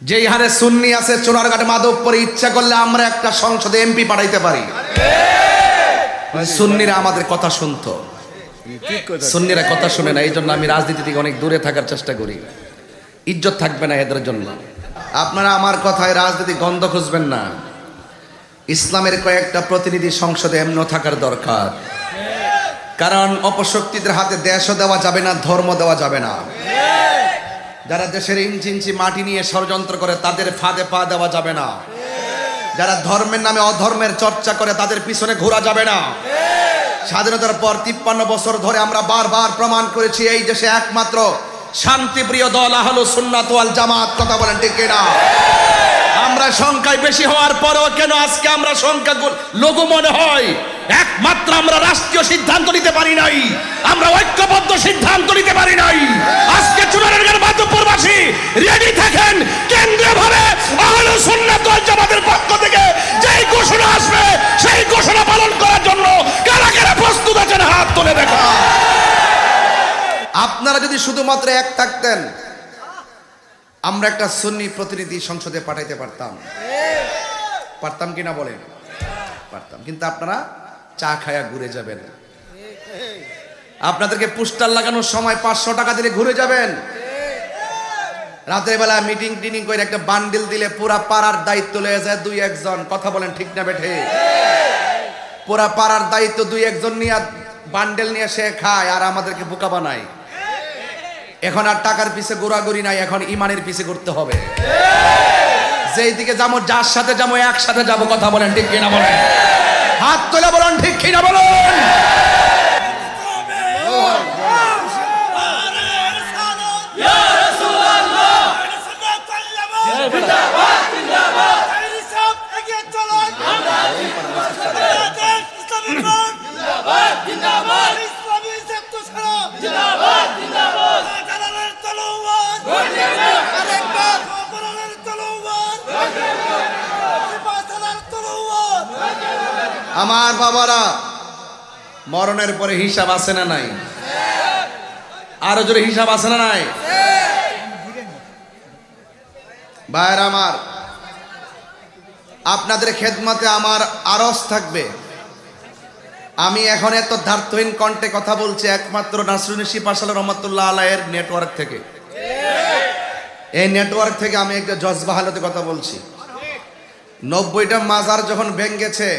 যেই হারে সুন্নি আছে চোরারঘাট মাধবপুরে ইচ্ছা করলে আমরা একটা সংসদে এমপি পাঠাইতে পারি। সুন্নিরা আমাদের কথা শুনতো, সুন্নিরা কথা শুনে না। এই জন্য আমি রাজনীতি থেকে অনেক দূরে থাকার চেষ্টা করি। ইজ্জত থাকবে না এদের জন্য। আপনারা আমার কথায় রাজনীতি গন্ধ খুঁজবেন না। ইসলামের কয়েকটা প্রতিনিধি সংসদে এমন থাকার দরকার, কারণ অপশক্তিদের হাতে দেশও দেওয়া যাবে না, ধর্ম দেওয়া যাবে না। যারা দেশের ইঞ্চি ইঞ্চি মাটি নিয়ে ষড়যন্ত্র করে তাদের ফাঁদে পা দেওয়া যাবে না। যারা ধর্মের নামে অধর্মের চর্চা করে তাদের পিছনে ঘোরা যাবে না। স্বাধীনতার পর 53 বছর ধরে আমরা বারবার প্রমাণ করেছি এই দেশে একমাত্র শান্তিপ্রিয় দল আহলুস সুন্নাত ওয়াল জামাত। কথা বলেন ঠিক কিনা? আমরা সংখ্যায় বেশি হওয়ার পরেও কেন আজকে আমরা সংখ্যা লঘু মনে হয়? একমাত্র আমরা রাষ্ট্রীয় সিদ্ধান্ত নিতে পারি নাই, আমরা ঐক্যবদ্ধ সিদ্ধান্ত নিতে পারি নাই। আজকে চুনারঘাট মাধবপুরবাসী রেডি থাকেন, কেন্দ্রীয়ভাবে আহলুস সুন্নাত ওয়াল জামাতের পক্ষ থেকে যেই ঘোষণা আসবে সেই ঘোষণা পালন করার জন্য কারা কারা প্রস্তুত আছেন হাত তুলে দেখা। আপনারা যদি শুধুমাত্র এক থাকতেন আমরা একটা সুন্নি প্রতিনিধি সংসদে পাঠাইতে পারতাম। পারতাম কিনা বলেন? পারতাম। কিন্তু আপনারা চা খায়া ঘুরে যাবেন। আপনাদেরকে পোস্টার লাগানোর সময় 500 টাকা দিলে ঘুরে যাবেন। রাতের বেলা মিটিং টিনিং করে একটা বান্ডিল দিলে পুরা পাড়ার দায়িত্ব লয়ে যায় 2-1 জন। কথা বলেন ঠিক না বেঠে? পুরা পাড়ার দায়িত্ব 2-1 জন নিয়ে বান্ডেল নিয়ে সে খায় আর আমাদেরকে বোকা বানায়। এখন আর টাকার পিছে গোড়াগড়ি নাই, এখন ইমানের পিছে করতে হবে। যেই দিকে যাবো, যার সাথে যাবো একসাথে যাবো। কথা বলেন ঠিক কিনা বলেন? হাত তুলে বলেন ঠিক কিনা বলেন? আমার বাবারা, মরণের পরে হিসাব আছে না নাই? আরো জোরে হিসাব আছে না নাই? ভাইরা আমার, আপনাদের খেদমতে আমার আরজ থাকবে। আমি এখন এত ধার্থহীন কণ্ঠে কথা বলছি একমাত্র নাসরুন শিপাশাল রহমাতুল্লাহ আলাইহির নেটওয়ার্ক থেকে। এই নেটওয়ার্ক থেকে আমি একটা জজবা হালতে কথা বলছি। 90টা মাজার যখন ভেঙেছে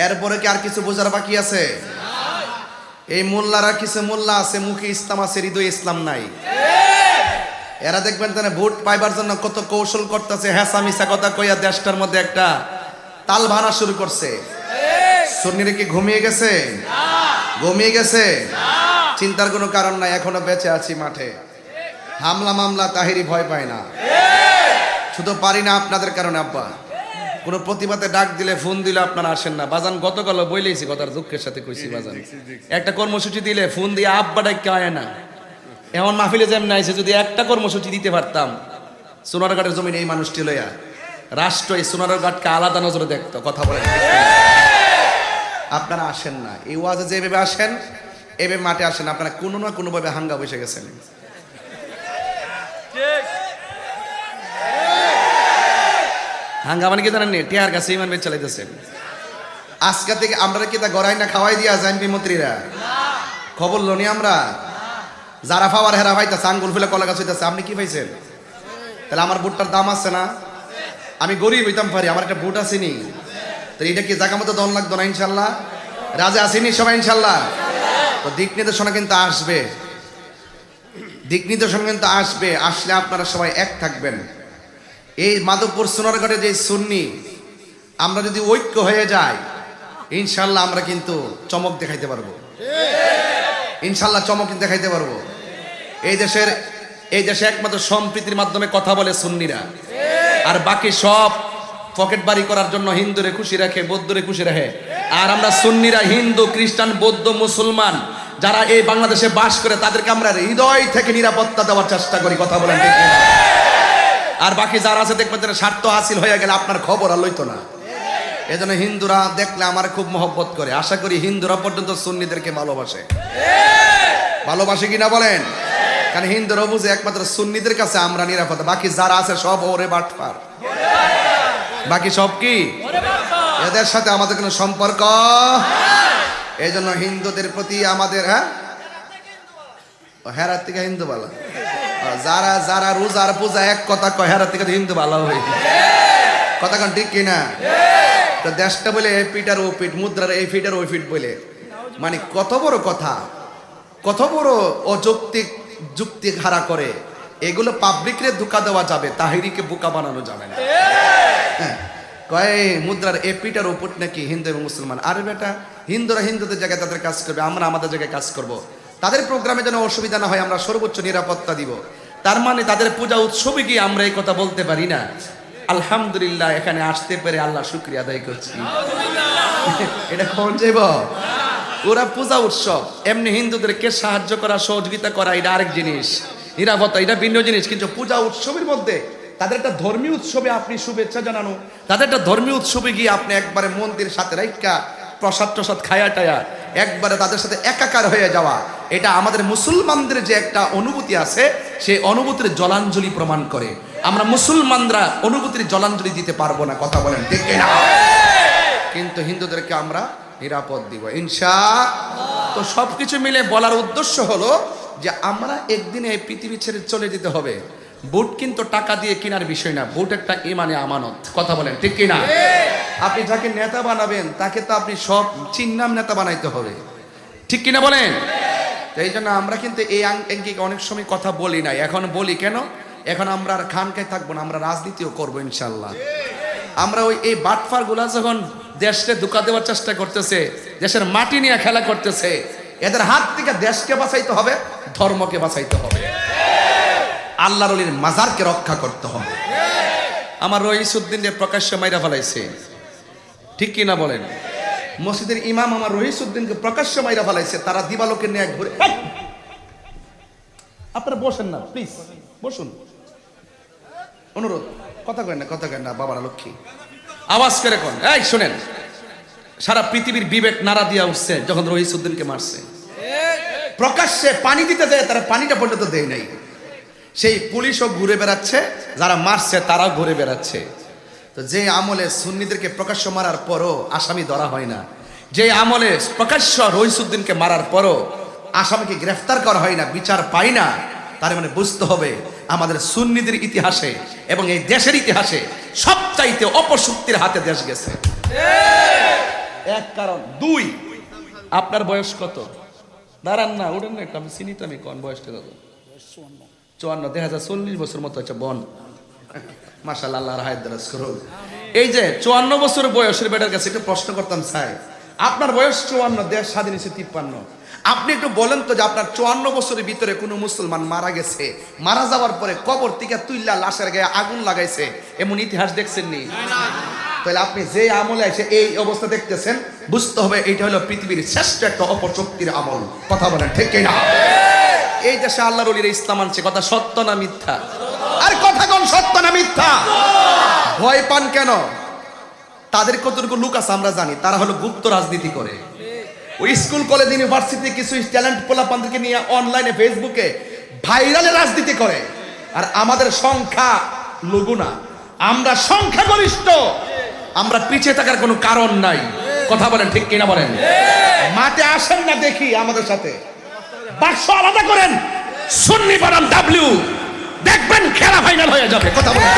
এরপরে কি আর কিছু বোঝার বাকি আছে? এই মোল্লারা কিছু মোল্লা আছে, মুখে ইসলাম আছে, হৃদয়ে ইসলাম নাই। এরা দেখবেন তাহলে ভোট পাইবার জন্য কত কৌশল করতেছে, হ্যাঁসা মিশা কথা কইয়া দেশটার মধ্যে একটা তাল ভানা শুরু করছে। সুন্নিরা কি ঘুমিয়ে গেছে? ঘুমিয়ে গেছে? চিন্তার কোনো কারণ নাই, এখনো বেঁচে আছি মাঠে। হামলা মামলা তাহিরি ভয় পায় না। শুধু পারি না আপনাদের কারণে। আব্বা কোনো প্রতিবাদে ডাক দিলে ফোন দিলে আপনারা আসেন না। বাজান গতকাল বইলেছি, কথার দুঃখের সাথে কইছি। বাজান একটা কর্মসূচি দিলে ফোন দিয়ে আব্বা ডাক আয় না। এমন মাহফিলে যেমন আইছে, যদি একটা কর্মসূচি দিতে পারতাম সোনারঘাটের জমিন এই মানুষটি লইয়া, রাষ্ট্র এই সোনারঘাটকে আলাদা নজরে দেখতো। কথা বলেন, আপনারা আসেন না। এই ওয়াজে যেভাবে আসেন এভাবে মাঠে আসেন। আপনারা কোনো না কোনোভাবে হাঙ্গা বসে গেছেন। হাঙ্গা মানে কি জানেন? টিয়ার কাছে ইমান বেচ চালাইতেছেন। আজকে থেকে আমরা কি তা গড়াই না খাওয়াই দিয়া যায় এমপি মন্ত্রীরা? খবর লোনি আমরা? যারা ফাওয়ার হেরা ভাইতেছে, আঙ্গুল ফেলে কলা গাছ হইতেছে। আপনি কি পাইছেন? তাহলে আমার বুটটার দাম আছে না? আমি গরিব হইতাম পারি, আমার একটা বুট আসেনি। তো এটা কি জায়গা মতো দন লাগতো না? ইনশাল্লাহ রাজা আসেনি সবাই ইনশাল্লাহ। তো দিক নির্দেশনা কিন্তু আসবে, দিক নির্দেশনা কিন্তু আসবে। আসলে আপনারা সবাই এক থাকবেন। এই মাধবপুর সোনারঘাটে যে সুন্নি, আমরা যদি ঐক্য হয়ে যাই ইনশাল্লাহ আমরা কিন্তু চমক দেখাইতে পারবো। ইনশাল্লাহ চমক দেখাইতে পারবো। এই দেশে একমাত্র সম্প্রীতির মাধ্যমে কথা বলে সুন্নিরা, আর বাকি সব পকেট বাড়ি করার জন্য হিন্দুরে খুশি রাখে, বৌদ্ধরে খুশি রাখে। আর আমরা সুন্নিরা হিন্দু, খ্রিস্টান, বৌদ্ধ, মুসলমান যারা এই বাংলাদেশে বাস করে তাদেরকে আমরা হৃদয় থেকে নিরাপত্তা দেওয়ার চেষ্টা করি। কথা বলেন ঠিক না? আর বাকি যারা আছে দেখবেন যেন স্বার্থ হাসিল হয়ে গেলে আপনার খবর আর লইতো না। এজন্য হিন্দুরা দেখলে আমার খুব মহব্বত করে। আশা করি হিন্দুরা পর্যন্ত সুন্নিদেরকে ভালোবাসে। ভালোবাসে কিনা বলেন? কারণ হিন্দুরা বুঝে একমাত্র সুন্নিদের কাছে আমরা নিরাপদ, বাকি যারা আছে সব ওরে বাটপার, বাকি সব কি এদের সাথে আমাদের কোনো সম্পর্ক। এই জন্য হিন্দুদের প্রতি আমাদের হেরার থেকে হিন্দু ভালো, যারা যারা রোজার পূজা এক কথা কয় হেরার থেকে হিন্দু ভালো হয় কথা কন ঠিক কিনা? তো দেশটা বলে এই ফিট আর ও ফিট, মুদ্রার এই ফিট আর ওই ফিট বলে, মানে কত বড় কথা, কত বড় অযৌক্তিক যুক্তি হারা করে। এগুলো পাবলিকরে ধোঁকা দেওয়া যাবে, তাহিরিকে বোকা বানানো যাবে না। কয় মুদ্রার এ ফিট আর ও ফিট নাকি হিন্দু এবং মুসলমান। আরে বেটা, হিন্দুরা হিন্দুদের জায়গায় তাদের কাজ করবে, আমরা আমাদের জায়গায় কাজ করব। তাদের প্রোগ্রামে যেন অসুবিধা না হয় আমরা সর্বোচ্চ নিরাপত্তা দিব। তার মানে তাদের পূজা উৎসবে গিয়ে আমরা এই কথা বলতে পারি না আলহামদুলিল্লাহ এখানে আসতে পেরে আল্লাহ শুকরিয়া আদায় করছি। এটা কোন যাইব? ওরা পূজা উৎসব, এমনি হিন্দুদেরকে সাহায্য করা সহযোগিতা করা এটা আরেক জিনিস, নিরাপত্তা এটা ভিন্ন জিনিস। কিন্তু পূজা উৎসবের মধ্যে তাদের একটা ধর্মীয় উৎসবে আপনি শুভেচ্ছা জানানো, তাদের একটা ধর্মীয় উৎসবে গিয়ে আপনি একবারে মন্দির সাথে রাইকা প্রসাদ টসাদ খায়া টায়া একবারে তাদের সাথে একাকার হয়ে যাওয়া, এটা আমাদের মুসলমানদের যে একটা অনুভূতি আছে সেই অনুভূতির জলাঞ্জলি প্রমাণ করে। আমরা মুসলমানরা অনুভূতির জলাঞ্জলি দিতে পারবো না, কথা বলেন ঠিক না? কিন্তু হিন্দুদেরকে আমরা নিরাপদ দিব ইনশাআল্লাহ। তো সবকিছু মিলে বলার উদ্দেশ্য হলো যে আমরা একদিনে এই পৃথিবী ছেড়ে চলে যেতে হবে। ভোট কিন্তু টাকা দিয়ে কেনার বিষয় না, ভোট একটা ইমানে আমানত, কথা বলেন ঠিক কিনা? আপনি যাকে নেতা বানাবেন তাকে তো আপনি সব চিন্নাম নেতা বানাইতে হবে, ঠিক কিনা বলেন? এই জন্য আমরা কিন্তু এই আঙ্গিকে অনেক সময় কথা বলি না, এখন বলি কেন? এখন আমরা আর খানকায় থাকবো না, আমরা রাজনীতিও করবো ইনশাল্লাহ। আমরা ওই এই বাটফার গুলা যখন দেশকে ধোঁকা দেওয়ার চেষ্টা করতেছে, দেশের মাটি নিয়ে খেলা করতেছে, এদের হাত থেকে দেশকে বাঁচাইতে হবে, ধর্মকে বাঁচাইতে হবে, আল্লাহর ওলির মাজারকে রক্ষা করতে হবে। আমার রহিসউদ্দিনকে প্রকাশ্যে মাইরা ফেলাইছে, ঠিক কিনা বলেন? মসজিদের ইমাম আমার রহিসউদ্দিনকে প্রকাশ্যে মাইরা ফেলাইছে, তারা দিবালোকে নিয়ে ঘুরে। আপনারা বসেন না প্লিজ, বসুন, অনুরোধ, কথা কেন না, কথা কেন না, বাবারা লক্ষ্মী আওয়াজ করে কোন। এই শোনেন, সারা পৃথিবীর বিবেক নাড়া দিয়া উঠছে যখন রহিসউদ্দিনকে মারছে, প্রকাশ্যে পানি দিতে যায়, তারা পানিটা পর্যন্ত দেয় নাই। সেই পুলিশও ঘুরে বেড়াচ্ছে, যারা মারছে তারাও ঘুরে বেড়াচ্ছে। তো যে আমলে সুন্নিদেরকে প্রকাশ্য মারার পরও আসামি ধরা হয় না, যে আমলে প্রকাশ্য রহিসউদ্দিনকে মারার পরও আসামিকে গ্রেফতার করা হয় না, বিচার পায় না, তার মানে বুঝতে হবে আমাদের সুন্নিদের ইতিহাসে এবং এই দেশের ইতিহাসে সবচাইতে অপশক্তির হাতে দেশ গেছে। এক কারণ। দুই, আপনার বয়স কত? দাঁড়ান না, উঠেন না, একটা আমি চিনি তো, আমি কোন বয়সটা দাদা? 54, দেখা যায় 40 বছর মতো হচ্ছে বন। মাশাআল্লাহ, আল্লাহর হায়াত দারাজ করুন। এই যে 54 বছর বয়সের বেটার কাছে একটু প্রশ্ন করতাম, স্যার আপনার বয়স 54, দেশ স্বাধীন হয়েছে 53, আপনি একটু বলেন তো যে আপনার 54 বছরের ভিতরে কোনো মুসলমান মারা গেছে, মারা যাওয়ার পরে কবর থেকে তুইলা লাশের গায়ে আগুন লাগাইছে, এমন ইতিহাস দেখছেন নি? তাহলে আপনি যে আমলে এসে এই অবস্থা দেখতেছেন, বুঝতে হবে এইটা হলো পৃথিবীর শ্রেষ্ঠ একটা অপশক্তির আমল, কথা বলেন ঠিক কিনা? এই দেশে আল্লাহর ওলিরা ইসলাম আনছে, কথা সত্য না মিথ্যা? আর কথা কোন সত্য না মিথ্যা? ভয় পান কেন? তাদের কতটুকু লোক আছে আমরা জানি, তারা হলো গুপ্ত রাজনীতি করে। ওই স্কুল কলেজ ইউনিভার্সিটি কিছু ট্যালেন্ট পোলাপানদেরকে নিয়ে অনলাইনে ফেসবুকে ভাইরালে রাজনীতি করে। আর আমাদের সংখ্যা লঘু না, আমরা সংখ্যাগরিষ্ঠ, আমরা পিছিয়ে থাকার কোনো কারণ নাই, কথা বলেন ঠিক কিনা বলেন? মাঠে আসেন না দেখি আমাদের সাথে, বাক্স আলাদা করেন, সুন্নি বনাম ডাব্লিউ, দেখবেন খেলা ফাইনাল হয়ে যাবে, কথা বলেন।